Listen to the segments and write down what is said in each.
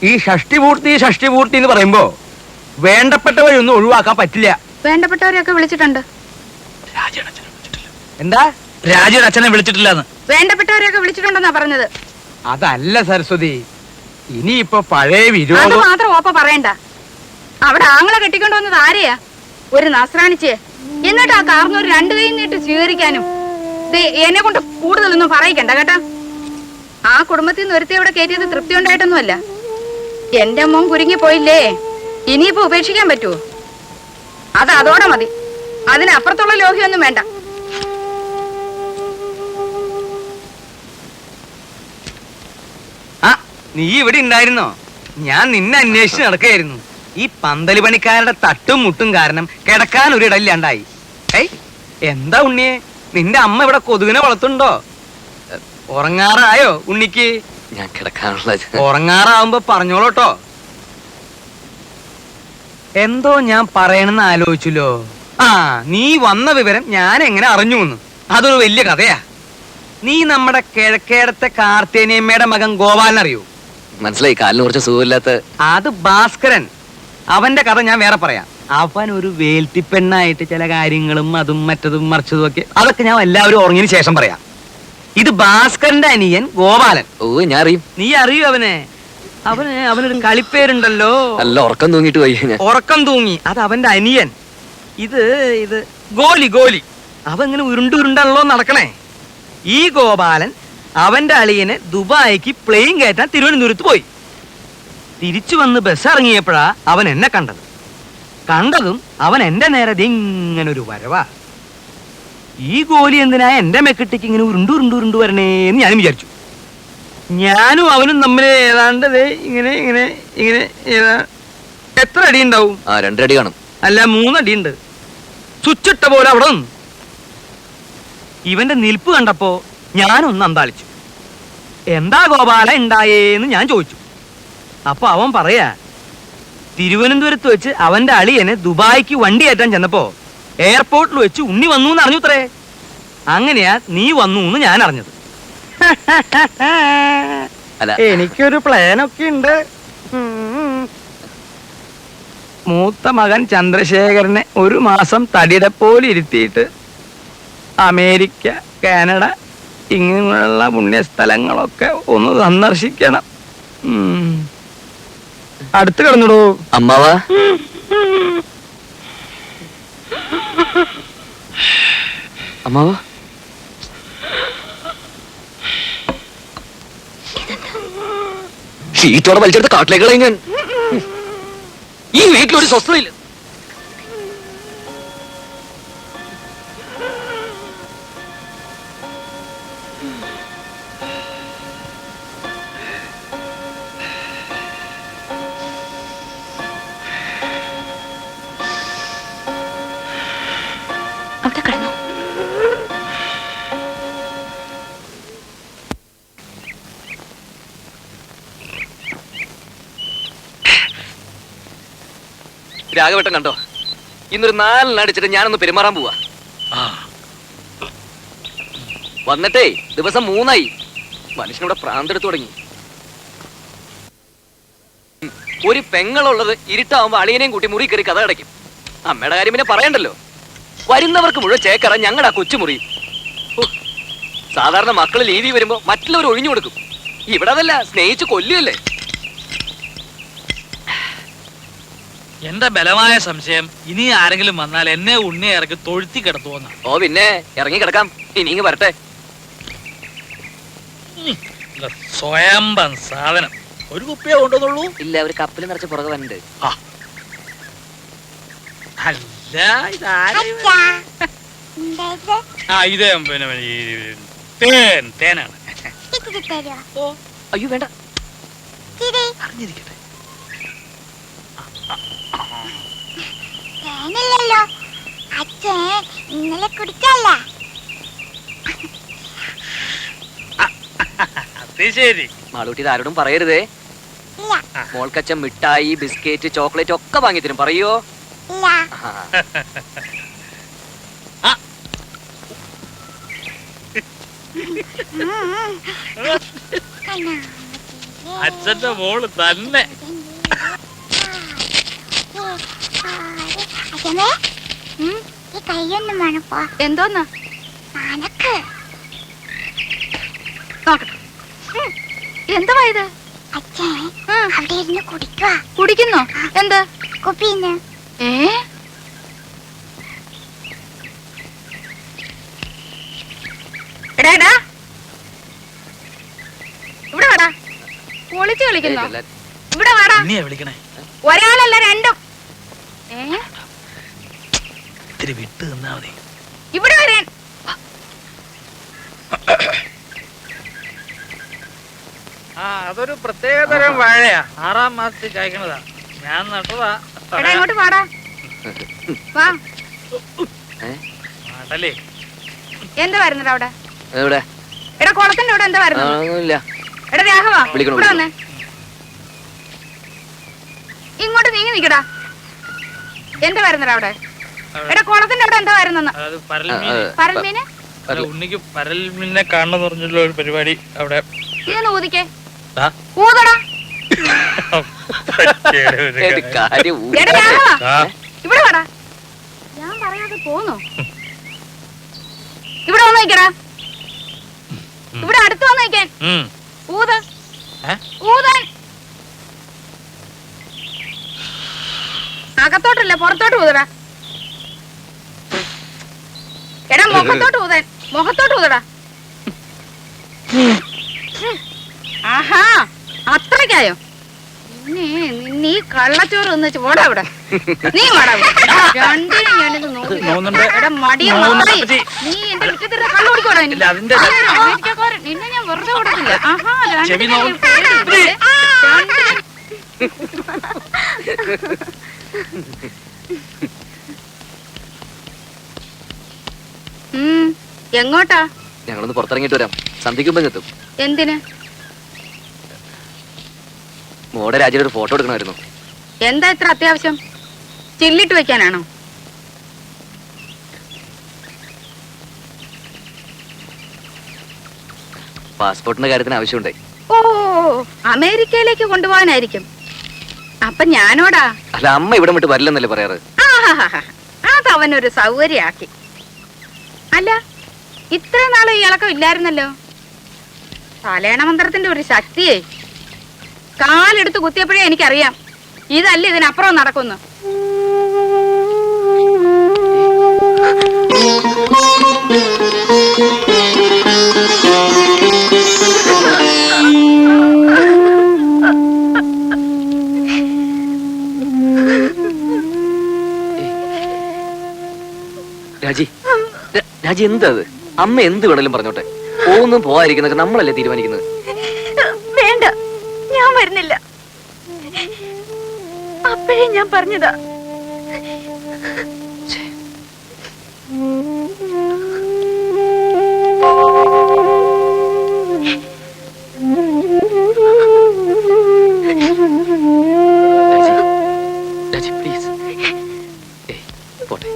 ഈ ഷഷ്ടിപൂർത്തി എന്ന് പറയുമ്പോ വേണ്ടപ്പെട്ടവരൊന്നും ഒഴിവാക്കാൻ പറ്റില്ല. വേണ്ടപ്പെട്ടവരെയൊക്കെ വിളിച്ചിട്ടുണ്ട്. എന്താ? രാജയുടെ അച്ഛനെ വിളിച്ചിട്ടില്ലെന്ന്. വേണ്ടപ്പെട്ടവരെയൊക്കെ വിളിച്ചിട്ടുണ്ടെന്നാ പറഞ്ഞത്. അതല്ല സരസ്വതി, ഇനിയിപ്പോ പഴയ അത് വിരോധം മാത്രം ഓപ്പ പറയണ്ട. അവിടെ ആങ്ങളെ കെട്ടിക്കൊണ്ടു വന്നത് ആരെയാ? ഒരു നസ്രാണിച്ചേ. എന്നിട്ട് ആ കാർന്നൂർ രണ്ടു കൈ നീട്ട് സ്വീകരിക്കാനും എന്നെ കൊണ്ട് കൂടുതലൊന്നും പറയിക്കണ്ട കേട്ടാ. ആ കുടുംബത്തിൽ നിന്ന് ഒരുത്തി അവിടെ കയറ്റിയത് തൃപ്തി ഉണ്ടായിട്ടൊന്നുമല്ല. എന്റെ മോൻ കുരുങ്ങി പോയില്ലേ, ഇനിയിപ്പോ ഉപേക്ഷിക്കാൻ പറ്റുമോ? അതോടെ മതി. അതിനപ്പുറത്തുള്ള ലോഹ്യൊന്നും വേണ്ട. ആ, നീ ഇവിടെ ഉണ്ടായിരുന്നോ? ഞാൻ നിന്നെ അന്വേഷിച്ച് നടക്കുകയായിരുന്നു. ഈ പന്തല് പണിക്കാരുടെ തട്ടും മുട്ടും കാരണം കിടക്കാൻ ഒരു ഇടയില്ലാണ്ടായി. ഏയ്, എന്താ ഉണ്ണിയെ, നിന്റെ അമ്മ ഇവിടെ കൊതുകിനെ വളർത്തുണ്ടോ? ഉറങ്ങാറായോ ഉണ്ണിക്ക്? ഞാൻ കിടക്കാനുള്ള ഉറങ്ങാറാവുമ്പോ പറഞ്ഞോളൂട്ടോ. എന്തോ ഞാൻ പറയണെന്ന് ആലോചിച്ചല്ലോ. ആ, നീ വന്ന വിവരം ഞാൻ എങ്ങനെ അറിഞ്ഞു എന്ന്, അതൊരു വലിയ കഥയാ. നീ നമ്മുടെ കിഴക്കേടത്തെ കാർത്തേനിയമ്മയുടെ മകൻ ഗോപാലൻ അറിയൂ? മനസ്സിലായി, കാലിന് കുറച്ച് സുഖമില്ലാത്ത. അത് ഭാസ്കരൻ. അവന്റെ കഥ ഞാൻ വേറെ പറയാം. അവൻ ഒരു വേൽത്തിപ്പെണ്ണായിട്ട് ചില കാര്യങ്ങളും അതും മറ്റതും മറിച്ചതും ഒക്കെ, അതൊക്കെ ഞാൻ എല്ലാവരും ഉറങ്ങിയതിന് ശേഷം പറയാം. ഇത് ഭാസ്കരന്റെ അനിയൻ ഗോപാലൻ. ഓ, ഞാൻ അറിയും. നീ അറിയൂ അവനെ? അവനൊരു കളിപ്പേരുണ്ടല്ലോ. നല്ല ഉറക്കം തൂങ്ങിട്ട് പോയി. ഉറക്കം തൂങ്ങി, അത് അവന്റെ അനിയൻ. ഇത് ഗോലി. അവൻ ഇങ്ങനെ ഉരുണ്ടാണല്ലോ നടക്കണേ. ഈ ഗോപാലൻ അവന്റെ അളിയനെ ദുബായിക്ക് പ്ലെയിൻ കയറ്റാൻ തിരുവനന്തപുരത്ത് പോയി. തിരിച്ചു വന്ന് ബസ് ഇറങ്ങിയപ്പോഴാ അവൻ എന്നെ കണ്ടതും അവൻ എന്റെ നേരെ ഇങ്ങനെ ഒരു വരവാ. ഈ ഗോലി എന്തിനാ എന്റെ മെക്കിട്ടേക്ക് ഇങ്ങനെ ഉരുണ്ടു വരണേന്ന് ഞാനും വിചാരിച്ചു. ഞാനും അവനും തമ്മിൽ ഏതാണ്ട് ഇങ്ങനെ ഇങ്ങനെ ഇങ്ങനെ എത്ര അടി ഉണ്ടാവും? 2 അടി കാണും. അല്ല, 3 അടിയുണ്ട്. സ്വിച്ചിട്ട പോലെ അവിടെ നിന്ന്. ഇവന്റെ നിൽപ്പ് കണ്ടപ്പോ ഞാനൊന്ന് അന്താളിച്ചു. എന്താ ഗോപാല ഉണ്ടായേന്ന് ഞാൻ ചോദിച്ചു. അപ്പൊ അവൻ പറയാ, തിരുവനന്തപുരത്ത് വെച്ച് അവന്റെ അളിയനെ ദുബായിക്ക് വണ്ടി കയറ്റാൻ ചെന്നപ്പോ എയർപോർട്ടിൽ വെച്ച് ഉണ്ണി വന്നു എന്ന് അറിഞ്ഞു അത്രേ. അങ്ങനെയാ നീ വന്നു എന്ന് ഞാൻ അറിഞ്ഞത്. എനിക്കൊരു പ്ലാനൊക്കെ ഉണ്ട്. മൂത്ത മകൻ ചന്ദ്രശേഖരനെ 1 മാസം തടിയുടെ പോലെ ഇരുത്തിയിട്ട് അമേരിക്ക, കാനഡ ഇങ്ങനെയുള്ള പുണ്യസ്ഥലങ്ങളൊക്കെ ഒന്ന് സന്ദർശിക്കണം. അടുത്ത് കിടന്നിടൂ അമ്മാവാ. അമ്മാവാ, ഷീറ്റോടെ വലിച്ചെടുത്ത് കാട്ടിലേക്ക് കളയും ഞാൻ. ഈ വീട്ടിലൊരു സ്വസ്ഥതയില്ല. അവിടെ കിടന്നു. രാഘവട്ടം കണ്ടോ? ഇന്നൊരു 4 അടിച്ചിട്ട് ഞാനൊന്ന് പെരുമാറാൻ പോവാ. വന്നിട്ടേ ദിവസം 3 മനുഷ്യനോട് പ്രാന്തെടുത്തു തുടങ്ങി. ഒരു പെങ്ങളുള്ളത് ഇരുട്ടാവുമ്പോ അളിയനെയും കൂട്ടി മുറി കയറി കഥ അടയ്ക്കും. അമ്മയുടെ കാര്യം പിന്നെ പറയണ്ടല്ലോ. വരുന്നവർക്ക് മുഴുവൻ ചേക്കറ ഞങ്ങളുടെ ആ കൊച്ചുമുറി. സാധാരണ മക്കള് ലീവി വരുമ്പോ മറ്റുള്ളവർ ഒഴിഞ്ഞു കൊടുക്കും. ഇവിടെ അതല്ല, സ്നേഹിച്ച് കൊല്ലുകയല്ലേ. എന്റെ ബലമായ സംശയം, ഇനി ആരെങ്കിലും വന്നാൽ എന്നെ ഉണ്ണി ഇറക്കി തൊഴുത്തി കിടത്തുവെന്ന. ഓ പിന്നെ ഇറങ്ങി കിടക്കാം. ഇനി ഇങ്ങ് വരട്ടെ. സ്വയംഭം സാധനം. ഒരു കുപ്പിയെ കൊണ്ടുവന്നുള്ളൂ? ഇല്ല, ഒരു കപ്പിൽ നിറച്ച് പുറകെ വന്നിട്ട്. അല്ല, ഇതേ പിന്നെ തേനാണ്. അയ്യോ വേണ്ട, അറിഞ്ഞിരിക്കട്ടെ. തേനല്ലോ അച്ഛൻ ഇന്നലെ കുടിച്ചല്ല. അത് ശരി. മാളൂട്ടി ഇത് ആരോടും പറയരുതേ. മോൾക്കച്ഛൻ മിഠായി, ബിസ്ക്കറ്റ്, ചോക്ലേറ്റ് ഒക്കെ വാങ്ങി തരും. പറയോ? അച്ഛന്റെ മോള് തന്നെ. അച്ഛമ്മേ ഈ കൈയൊന്നും വേണപ്പോ. എന്തോന്നാ അനക്ക് നോക്കട്ടെ. എന്തുവാ ഇത്? അച്ഛൻ അവിടെ ഇരുന്ന് കുടിക്കുക. കുടിക്കുന്നോ? എന്ത് കുപ്പിന്ന്? എടാ എടാ, ഇവിടെ വാടാ. പൊളിച്ച് കളിക്കുന്നോ? ഇവിടെ വാടാ. എന്നെയാ വിളിക്കണേ? ഒരാളല്ല രണ്ടും. ഇത്തിരി വിട്ട് നിന്നാ മതി. ഇവിടെ വരാൻ. ആ, അതൊരു പ്രത്യേകതരം വാഴയാ. 6ാം മാസത്തിൽ കായ്ക്കണതാ. ഞാൻ നട്ടതാ. എടാ ഇങ്ങോട്ട് വാടാ. വാ. നാട്ടല്ലേ? എന്താ വരുന്നത് അവിടെ? എവിടെ? എടാ കുളത്തിന്റെ അവിടെ എന്താ വരുന്നത്? ഒന്നുമില്ല. എടാ രാഘവാ, വിളിക്കണോ? ഇവിടെ വന്നേ. ഇങ്ങോട്ട് നീങ്ങി നിക്കടാ. എന്താ വരുന്നത് അവിടെ? എടാ കുളത്തിന്റെ അവിടെ എന്താ വരുന്നെന്ന്? അത് പരൽമീൻ. പരൽമീന്? അല്ല, ഉണ്ണിക്ക് പരൽമീനെ കാണണമെന്ന് പറഞ്ഞുള്ള ഒരു പരിപാടി അവിടെ. ഇതൊന്ന് ഊതിക്കേ. ആ? ഊതടാ. ഒരു കാര്യം എടാ രാഘവാ, ആ, ഇവിടെ വാടാ. ഞാൻ പറയാതെ പോന്നോ? ഇവിടെ വന്ന് നിക്കടാ. ഇവിടെ അടുത്ത് വന്ന് നിക്കാൻ. ഉം. ഊത്. ഏ? ഊതാൻ. അകത്തോട്ടല്ല പുറത്തോട്ട് ഊതടാ. എടാ മുഖത്തോട്ട് ഊതാൻ. മുഖത്തോട്ട് ഊതടാ. ആഹാ, അത്രയ്ക്കായോ? നീ കള്ളച്ചോറ് ഒന്ന് ഓടാ ഇവിടെ. നീ വാടാ ഇവിടെ. രണ്ടിനും ഞാനിത് നോക്കി. എടാ മടിയ മാറി. നീ എന്റെ മുറ്റത്തിരുന്ന് കള്ളു കുടിക്കോടാ. ഇല്ല, അതിന്റെ നിന്നെ ഞാൻ വെറുതെ കൊടുക്കില്ല. ആഹാ, ചെവി രണ്ടിനും എങ്ങോട്ടാ? ഞങ്ങളൊന്ന് പുറത്തിറങ്ങിട്ട് വരാം. സന്ധിക്കുമ്പോ എത്തും. എന്തിന്? മോടെ രാജ്യയുടെ ഒരു ഫോട്ടോ എടുക്കണമായിരുന്നു. എന്താ ഇത്ര അത്യാവശ്യം? ചില്ലിട്ട് വെക്കാനാണോ? പാസ്പോർട്ടിന്റെ കാര്യത്തിന് ആവശ്യമുണ്ടായി. ഓ, അമേരിക്കയിലേക്ക് കൊണ്ടുപോകാനായിരിക്കും. അപ്പൊ ഞാനോടാ? അല്ല, അമ്മ ഇവിടെ വിട്ട് വരില്ലെന്നല്ലേ പറയാറ്? അത് അവനൊരു സൗകര്യാക്കി. അല്ല, ഇത്രയും നാളും ഈ ഇളക്കം ഇല്ലായിരുന്നല്ലോ. തലേണ മന്ത്രത്തിന്റെ ഒരു ശക്തിയെ കാലെടുത്ത് കുത്തിയപ്പോഴേ എനിക്കറിയാം ഇതല്ല ഇതിനപ്പുറം നടക്കുന്നു. രാജി എന്താ അത്? അമ്മ എന്ത് വേണേലും പറഞ്ഞോട്ടെ. പോകുന്നും പോവാതിരിക്കുന്നൊക്കെ നമ്മളല്ലേ തീരുമാനിക്കുന്നത്. വേണ്ട, ഞാൻ വരുന്നില്ല. അപ്പോഴേ ഞാൻ പറഞ്ഞതാ. രാജി പ്ലീസ്. പോട്ടെ.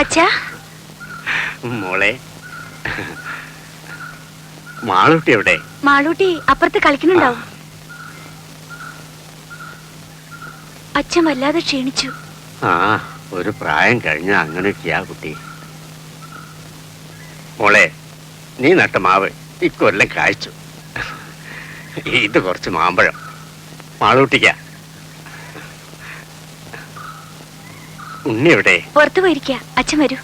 അച്ഛാ, മോളെ, മാളൂട്ടി എവിടെ? മാളൂട്ടി അപ്പുറത്ത് കളിക്കുന്നുണ്ടാവും. അച്ഛൻ വല്ലാതെ ക്ഷീണിച്ചു. ആ, ഒരു പ്രായം കഴിഞ്ഞ അങ്ങനെയൊക്കെയാ കുട്ടി. മോളെ, നീ നട്ട മാവ് ഇക്കൊല്ലം കായ്ച്ചു. ഇത് കുറച്ച് മാമ്പഴം മാളൂട്ടിക്ക. ഉണ്ണി എവിടെ? പുറത്തു പോയിരിക്കുക. അച്ഛൻ വരൂ.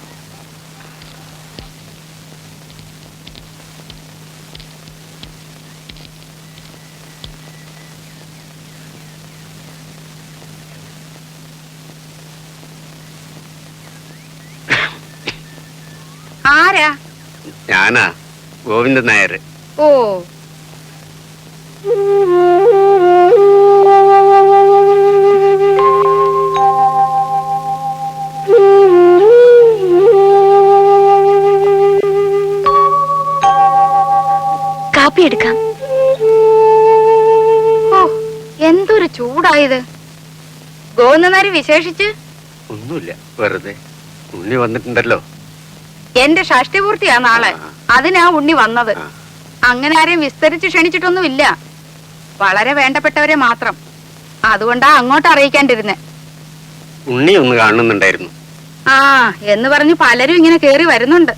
ആരാ? ഞാനാ, ഗോവിന്ദൻ നായർ. ഓ, കാപ്പി എടുക്കാം. ഓ, എന്തൊരു ചൂടായത്. ഗോവന്നേരം വിശേഷിച്ച് ഒന്നുമില്ല, വെറുതെ. ഉണ്ണി വന്നിട്ടുണ്ടല്ലോ. എന്റെ ഷഷ്ടിപൂർത്തിയാ നാളെ. അതിനാ ഉണ്ണി വന്നത്. ആ. അങ്ങനെ ആരെയും വിസ്തരിച്ച് ക്ഷണിച്ചിട്ടൊന്നുമില്ല. വളരെ വേണ്ടപ്പെട്ടവരെ മാത്രം. അതുകൊണ്ടാ അങ്ങോട്ട് അറിയിക്കാണ്ടിരുന്നെ. ഉണ്ണി ഒന്ന് കാണുന്നുണ്ടായിരുന്നു. ആ എന്ന് പറഞ്ഞു പലരും ഇങ്ങനെ കേറി വരുന്നുണ്ട്.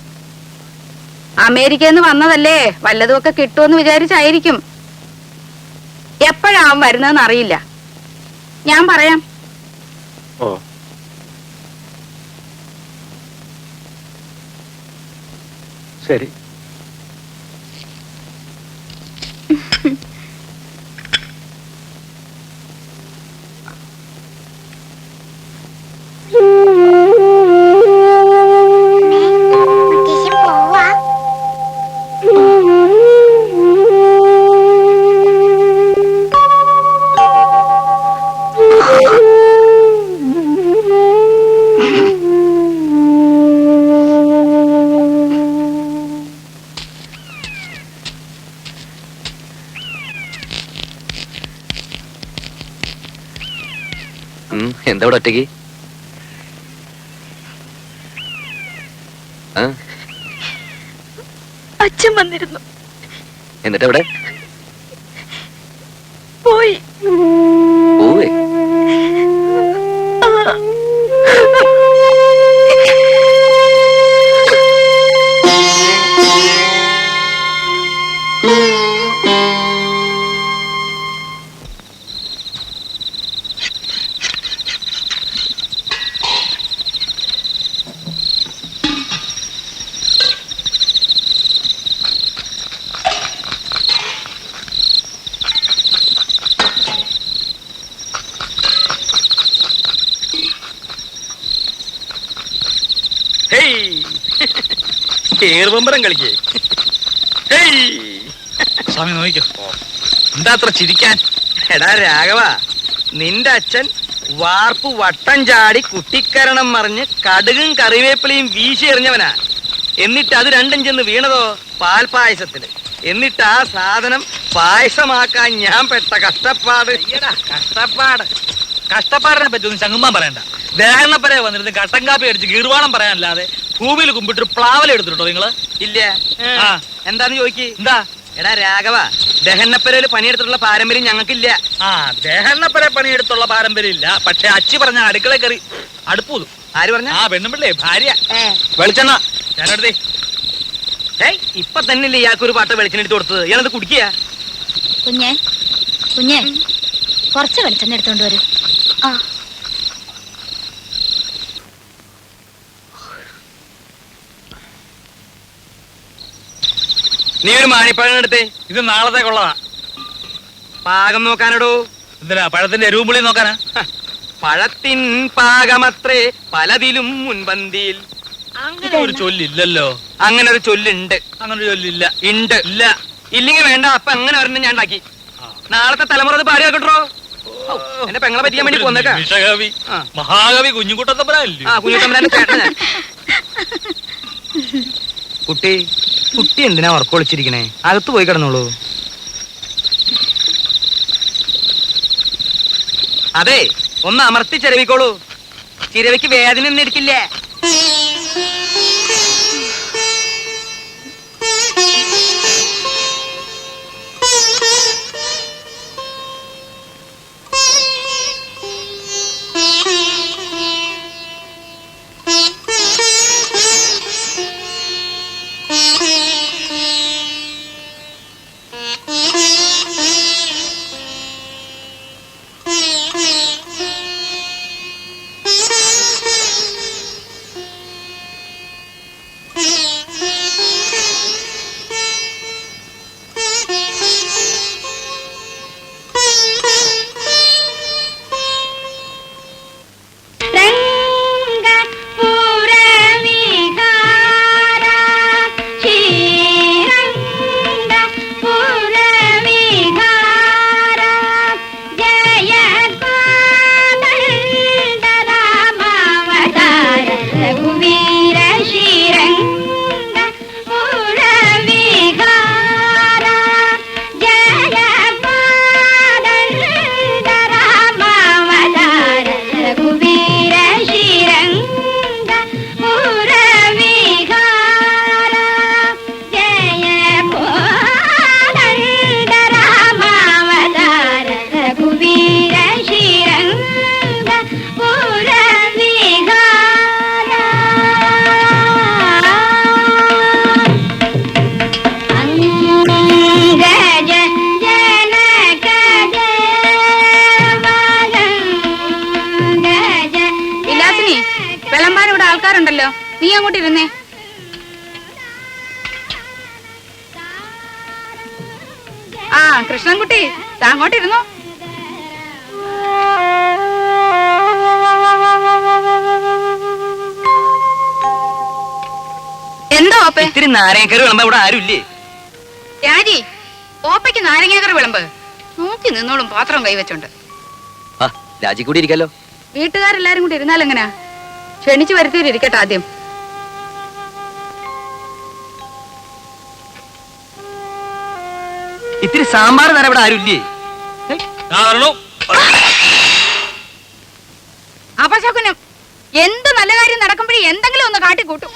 അമേരിക്കയിൽ നിന്ന് വന്നതല്ലേ, വല്ലതുമൊക്കെ കിട്ടുമെന്ന് വിചാരിച്ചായിരിക്കും. എപ്പോഴാവും വരുന്നതെന്ന് അറിയില്ല. ഞാൻ പറയാം. ഓ, ശരി. മുത്തശ്ശൻ പോവാ. എന്താ ഇവിടെ ഒറ്റയ്ക്ക്? അച്ഛൻ വന്നിരുന്നു. എന്നിട്ട് എവിടെ പോയി. പോവേ? ഏറുപമ്പരം കളിക്കേ. സ്വാമി നോക്കിക്കോ. എന്താ അത്ര ചിരിക്കാൻ? എടാ രാഘവ, നിന്റെ അച്ഛൻ വാർപ്പ് വട്ടം ചാടി കുട്ടിക്കരണം മറിഞ്ഞ് കടുകും കറിവേപ്പിലയും വീശി എറിഞ്ഞവനാ. എന്നിട്ട് അത് രണ്ടും ചെന്ന് വീണതോ പാൽപായസത്തില്. എന്നിട്ട് ആ സാധനം പായസമാക്കാൻ ഞാൻ പെട്ട കഷ്ടപ്പാട്. കഷ്ടപ്പാടിനെ പറ്റി ഒന്നും ചങ്ങുമ്പാൻ പറയണ്ട. ദേഹണപ്പരെ വന്നിരുന്ന് കട്ടൻ കാപ്പി അടിച്ച് ഗീർവാണം പറയാനല്ലാതെ ഭൂമിയിൽ കുമ്പിട്ടൊരു പ്ലാവല എടുത്തിട്ടോ നിങ്ങള്? ഇല്ല. ആ. എന്താന്ന് ചോദിക്ക്. എന്താ? എടാ രാഘവ, ദഹന്നപ്പരയില് പണിയെടുത്തിട്ടുള്ള പാരമ്പര്യം ഞങ്ങൾക്കില്ല. ആ, ദേഹണ്ണപ്പരെ പണിയെടുത്തുള്ള പാരമ്പര്യം ഇല്ല. പക്ഷെ അച്ചി പറഞ്ഞ അടുക്കള കയറി അടുപ്പൂതും. ആര് പറഞ്ഞ? ആ പെണ്ണുമ്പിള്ളേ, ഭാര്യ. വെളിച്ചെണ്ണ ഞാനെടുത്തേ. ഇപ്പൊ തന്നെയല്ലേ ഇയാൾക്കൊരു പാട്ട വെളിച്ചെണ്ണ എടുത്ത് കൊടുത്തത്. ഇയാളത് കുടിക്കുക. കുഞ്ഞെ കുഞ്ഞെ കുറച്ച് വെളിച്ചെണ്ണ എടുത്തോണ്ട് വരൂ. നീ ഒരു മാണിപ്പഴം എടുത്തേ. ഇത് നാളത്തേക്കുള്ളതാ. പാകം നോക്കാനടോ. എന്തിനാ? പഴത്തിന്റെ എരുവുമ്പുളി നോക്കാനാ? പഴത്തിൻ പാകമത്രേ പലതിലും മുൻപന്തിയിൽ. അങ്ങനെ ഒരു ചൊല്ലില്ലല്ലോ. അങ്ങനെ ഒരു ചൊല്ലുണ്ട്. അങ്ങനെ ഒരു ചൊല്ലില്ല. ഉണ്ട്. ഇല്ല. ഇല്ലെങ്കിൽ വേണ്ട. അപ്പൊ അങ്ങനെ ഒരെണ്ണം ഞാൻ ഉണ്ടാക്കി. നാളത്തെ തലമുറ അത് പാടി വെക്കട്ടോ. എന്റെ പെങ്ങളെ പറ്റിക്കാൻ വേണ്ടി പോന്നേക്കാ. നിമിഷകവി, ആ. മഹാകവി കുഞ്ഞുകുട്ടത്തമ്പലല്ലേ? ആ, കുഞ്ഞുത്തമ്പരാന്റെ ചേട്ടൻ ഞാൻ. കുട്ടി കുട്ടി എന്തിനാ ഉറക്കൊളിച്ചിരിക്കണേ? അകത്ത് പോയി കിടന്നോളൂ. അതെ, ഒന്ന് അമർത്തി ചിരവിക്കോളൂ. ചിരവിക്ക് വേദന ഒന്നും എടുക്കില്ലേ. ആൾക്കാരുണ്ടല്ലോ, നീ അങ്ങോട്ട് ഇരുന്നേ. ആ കൃഷ്ണൻകുട്ടി, അങ്ങോട്ട് ഇരുന്നോ. എന്താ ഓപ്പേ? ഇത്തിരി നാരങ്ങക്കറി വിളമ്പോ ഇവിടെ ആരുമില്ലേ? രാജി, ഓപ്പയ്ക്ക് നാരങ്ങാക്കറി വിളമ്പ്. നോക്കി നിന്നോളും പാത്രം കൈവച്ചോണ്ട്. ആ രാജി കൂടി ഇരിക്കാലോ. വീട്ടുകാരെല്ലാരും കൂടി ഇരുന്നാൽ എങ്ങനെയാ? ക്ഷണിച്ചു വരുത്തിയിട്ടിരിക്കട്ടെ ആദ്യം. ഇത്തിരി സാമ്പാർ തരാൻ ഇവിടെ ആരുമില്ലേ? അപശകുനം. എന്ത് നല്ല കാര്യം നടക്കുമ്പോഴേ എന്തെങ്കിലും ഒന്ന് കാട്ടിക്കൂട്ടും.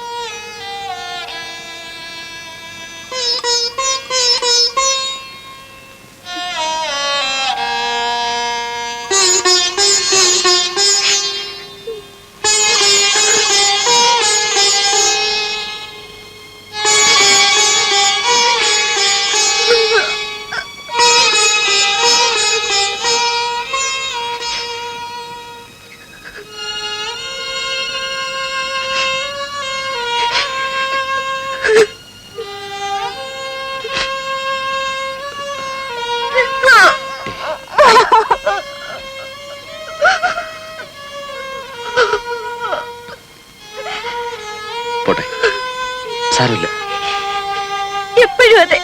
പോട്ടെ, സാരമില്ല. എപ്പോഴും അതെ,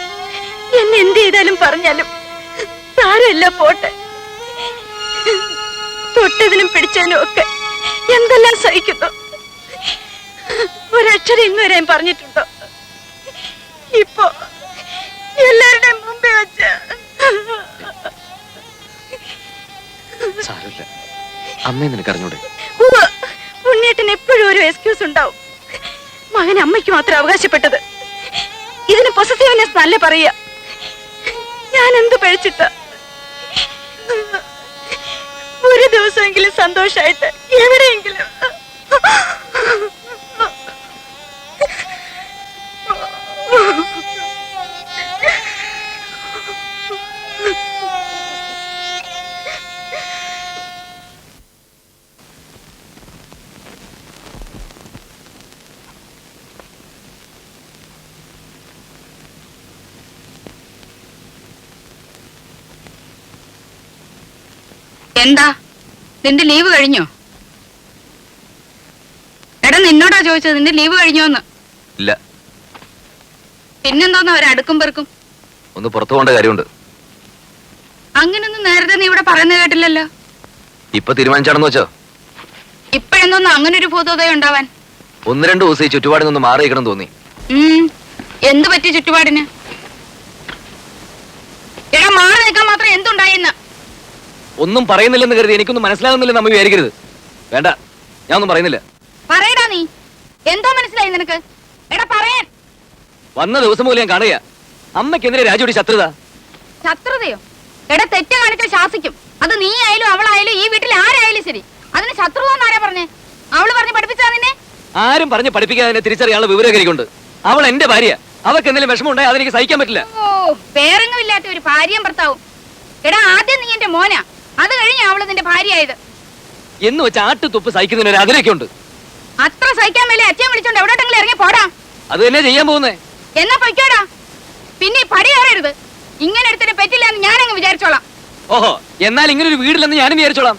എന്നെ എന്ത് ചെയ്താലും പറഞ്ഞാലും സാരമില്ല, പോട്ടെ. തൊട്ടതിനും പിടിച്ചതിനും ഒക്കെ എന്തെല്ലാം സഹിക്കുന്നു. ഒരക്ഷരം ഇന്നുവരെ പറഞ്ഞിട്ടുണ്ടോ? ഇപ്പൊ എല്ലാവരുടെയും മുമ്പേ വെച്ച് സാരമില്ല, അമ്മയെ നിനക്കറിഞ്ഞൂടെ? ഉണ്ണിയേട്ടൻ എപ്പോഴും ഒരു എക്സ്ക്യൂസ് ഉണ്ടാവും. മകൻ അമ്മയ്ക്ക് മാത്രം അവകാശപ്പെട്ടത്. ഇതിന് പൊസസീവ്നെസ് നല്ല പറയാ. ഞാൻ എന്ത് പഴിച്ചിട്ട? ഒരു ദിവസമെങ്കിലും സന്തോഷായിട്ട് എവിടെയെങ്കിലും. എന്താ, നിന്റെ ലീവ് കഴിഞ്ഞോ? എടാ, നിന്നോടാ ചോദിച്ചത്, നിന്റെ ലീവ് കഴിഞ്ഞോന്ന്. ഇല്ല. പിന്നെന്തോന്ന് അവരടുക്കും പെറുക്കും? ഒന്ന് പുറത്തു പോകേണ്ട കാര്യമുണ്ട്. അങ്ങനൊന്നും നേരത്തെ നീ ഇവിടെ പറയുന്നത് കേട്ടില്ലല്ലോ. ഇപ്പൊ തീരുമാനിച്ചാണെന്ന് വെച്ചോ? ഇപ്പഴെന്തോന്ന് അങ്ങനെ ഒരു ഭൂതോദയം ഉണ്ടാവാൻ? 1-2 ദിവസം ഈ ചുറ്റുപാടിൽ നിന്ന് മാറിയിക്കണം തോന്നി. എന്ത് പറ്റി ചുറ്റുപാടിന്? എടാ, മാറി നിൽക്കാൻ മാത്രം എന്തുണ്ടായിന്ന്? ഒന്നും പറയുന്നില്ലെന്ന് കരുതി എനിക്കൊന്നും മനസ്സിലാകുന്നില്ലെന്ന് അമ്മ വിചാരിക്കരുത്. വേണ്ട, ഞാൻ ഒന്നും പറയുന്നില്ല. പറയടാ, നീ എന്തോ മനസ്സിലായി നിനക്ക്? എടാ പറയാൻ. വന്ന ദിവസം മുതൽ ഞാൻ കാണുക അമ്മയ്ക്കെതിരെ രാജുവിടെ ശത്രുത. ശത്രുതയോ? എടാ, തെറ്റ് കാണിച്ചാൽ ശാസിക്കും. അത് നീ ആയാലും അവളായാലും ഈ വീട്ടിൽ ആരായാലും ശരി. അതിന് ശത്രുത എന്നാരാ പറഞ്ഞേ? അവള് പറഞ്ഞ് പഠിപ്പിച്ചാ നിന്നെ? ആരും പറഞ്ഞ് പഠിപ്പിക്കാതെ തിരിച്ചറിയാനുള്ള വിവരകരിക്കുണ്ട്. അവൾ എന്റെ ഭാര്യ. അവർക്ക് എന്തെങ്കിലും വിഷമം ഉണ്ടായി അതെനിക്ക് സഹിക്കാൻ പറ്റില്ല. ഓ, പേരെങ്ങും ഇല്ലാത്ത ഒരു ഭാര്യയും ഭർത്താവും. എടാ, ആദ്യം നീ എന്റെ മോനാ, അത് കഴിഞ്ഞാ അവള് നിന്റെ ഭാര്യയായത്. എന്ന് വെച്ച് ആട്ടുതുപ്പ് സഹിക്കുന്നതിന് ഒരു അതിരൊക്കെ ഉണ്ട്. അത്ര സഹിക്കാൻ മേലെ അച്ഛൻ വിളിച്ചോണ്ട് എവിടോട്ടെങ്കിലും ഇറങ്ങി പോടാ. അത് തന്നെ ചെയ്യാൻ പോകുന്നേ. എന്നാ പൊയ്ക്കോടാ. പിന്നെ പടി കയറരുത്. ഇങ്ങനെ എടുത്തിട്ട് പറ്റില്ല എന്ന് ഞാനങ്ങ് വിചാരിച്ചോളാം. ഓഹോ, എന്നാൽ ഇങ്ങനെ ഒരു വീടില്ലെന്ന് ഞാനും വിചാരിച്ചോളാം.